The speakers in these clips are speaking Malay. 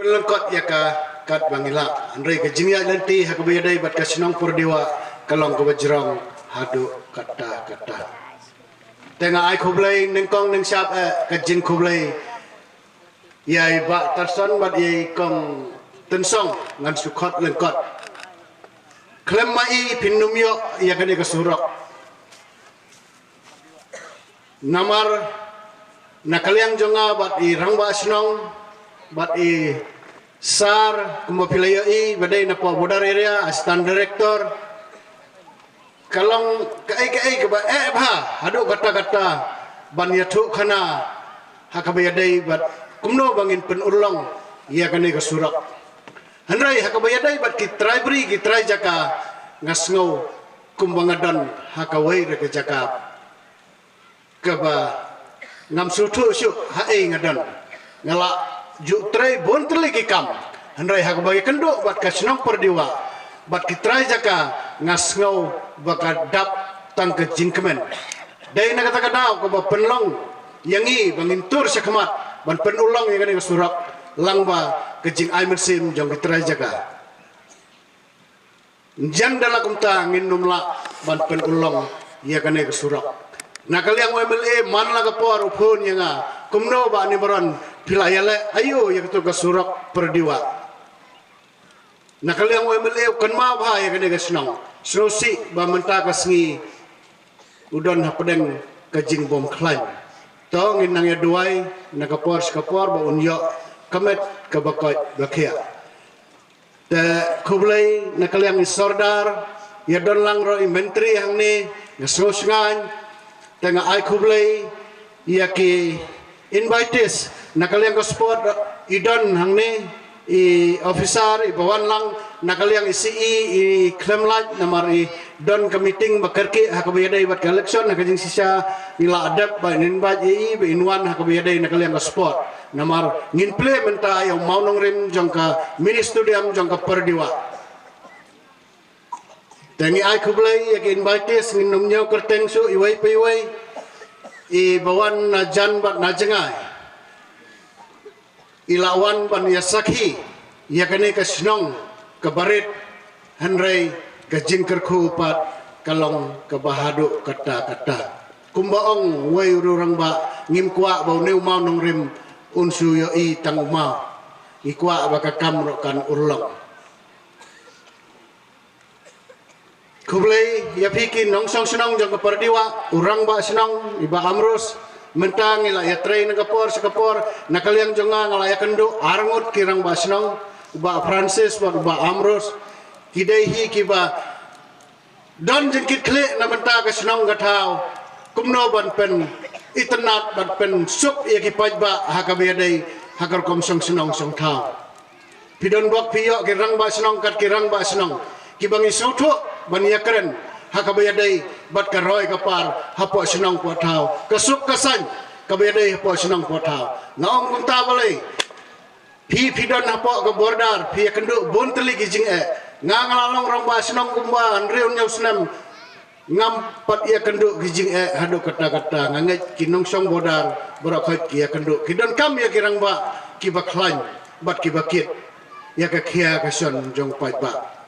Pelengkot ya kat bangila Andrei ke jingya nanti hak bayadai bat ka sinong perdiwa kalong ke bajrong hadu kata tengah ai kublai nengkong neng siap ke jing kublai yai ba tarson bat yai kong tensong ngan sukot lengkot klem mai pinumyo ya kene ke surok namar nakaliang jonga bat i rangba sinong bat i sar kumapilaya i badai na po border area assistant director kalong kai ke ba bha hadu kata ban yathu khana hakabayadai bat kumno bangin penulong ia kane ke surak handrai hakabayadai bat ki tribri ki trai jaka ngasngau kumbangadan hakawai re ke jaka ke ba ngam sutu syuk hae ngadan ngala juk trai bon terliki kam handrai hak bagi kenduk bat kasnong perdiwa bat kitrai jaka ngasngau baka dap tang ke jingkemen dai na kata kadau ko ba penlong yangi bangin tur sakmat ban penulong yang ni surak langba ke jing ai mersim jong kitrai jaka jan dala kumta nginum la ban penulong ya kane ke surak nakaliang MLA man la ka por upun yanga kumno ba ni baron pilayale ayo ya ketu ke surak perdiwa nakaliang MLA kan ma bha ya kene gasnong snosi ba menta ka sngi udon hapdeng ke jing bom klain tong inang ya duai nakapor skapor ba unyo kamet ke bakoi bakia te kublai nakaliang isordar ya don lang ro inventory hang ni ngasos ngan tengah ai kublai ya ki invites nakaliang ko sport idon hang ni i officer i bawan lang nakaliang isi i claim light namar i don ke meeting bakarki hakabayadai bat election nakajing sisa nila adap ba invite i be inwan hakabayadai nakaliang ko sport namar ngin play menta yang maunong rim jangka mini stadium jangka perdiwa tengi ai kublai ya ki invites nginumnya kerteng su iwai piwai i bawan na jan bat na jengai ilawan ban ya sakhi ya kane ka snong ke barit handrai ke jingkerku pat kalong ke bahadu kata kumbaong wai urang ba ngim kwa bau neu mau nong rim unsu yo i tang mau i kwa ba ka kamro kan urlong kublai ya pikin nong song snong jang ke perdiwa urang ba snong iba amrus mentang ila ya train ngapor sekapor nakaliang jonga ngala ya kendo arangut kirang basnong ba Francis ba Amros kidai kiba don jengkit kle na menta ka snong gathau kumno ban pen itnat ban pen sup ya ki pajba hakabayadai hakar kom song snong song thau pidon bok piyo kirang basnong kat kirang basnong kibangi soto ban ya keren hakabayadai bat karoy kapar hapo sinong potau kasuk kasan kabayadai hapo sinong potau ngaong kunta balai pidon hapo ke bordar pi kenduk bon teli gijing ngangalalong rong ba sinong kumba andreun nyau senam ngampat ia kenduk gijing hadu kata nganget kinong song bordar berakait kia kenduk kidon kam ya kirang ba kibaklan bat kibakit ya kakia kason jong pai ba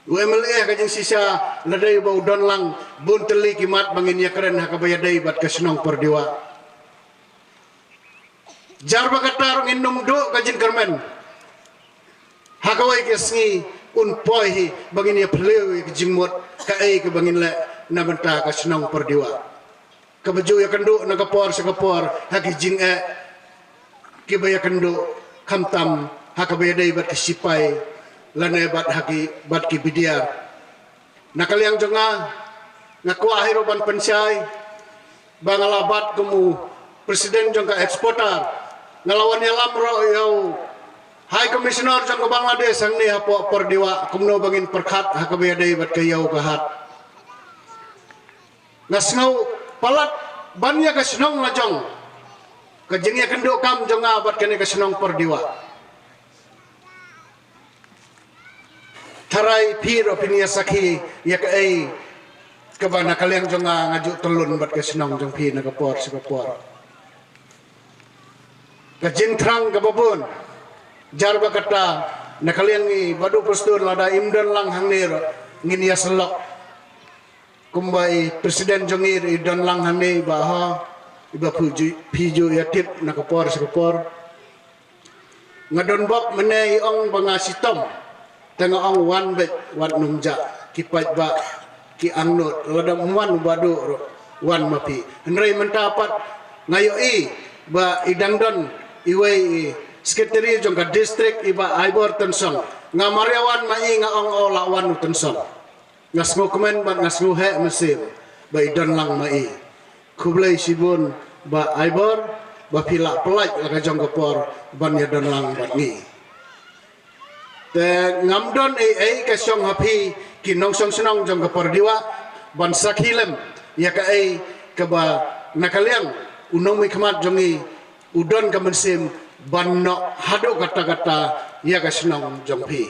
UMLA kajing sisa ladai bau don lang bun teli kimat bangin ya keren hakabayadai bat kasnong perdiwa jarba katarong innum do kajing kermen hakawai kesngi un poi bangin ya pleu kajing mot kai ke bangin le na benta kasnong perdiwa kabaju ya kendu nakapor sekapor hakijing kibaya kendu kamtam hakabayadai bat kasipai lanai bat haki bat ki bidiar nakaliang jonga ngaku ahiro ban pensai bangalabat kemu presiden jongka eksportar ngalawan yalam ro yau high commissioner jongka Bangladesh sang ni hapo perdiwa kumno bangin perkhat hakabayadai bat kayau kahat ngasngau palat bannya ka senong lajong kajengnya kenduk kam jonga bat kene ka senong perdiwa tarai pir opinia sakhi ya kai kabana kaliang jonga ngaju telun bat ke senong jong pi na kapor sekapor ka jing trang ka babun jar ba kata nakalian ni badu postur lada imdan lang hangir ngin ya selok kumbai presiden jongir idan lang hane baha iba piju yatip nakapor sekapor ngadon bok menai ong bangasitom tengah ong wan bet wan nungja kipat ba ki angnut lada wan badu wan mapi henry mentapat ngayo ba idangdon iwei sekretari jongka distrik iba aibor tensong ngamaryawan mai nga ong olawan tensong ngasngu kemen ba ngasngu he mesim ba idan lang mai kublai sibun ba aibor ba pila pelaj laka jong kapor ban yadan lang ba ni te ngamdon ai kasyong hapi kinong song senong jong kapor diwa ban sakhilem ya ka ai ka ba nakaliang unong mi khamat jongi udon ka mesim ban no hado kata-kata ya ka senong jong pi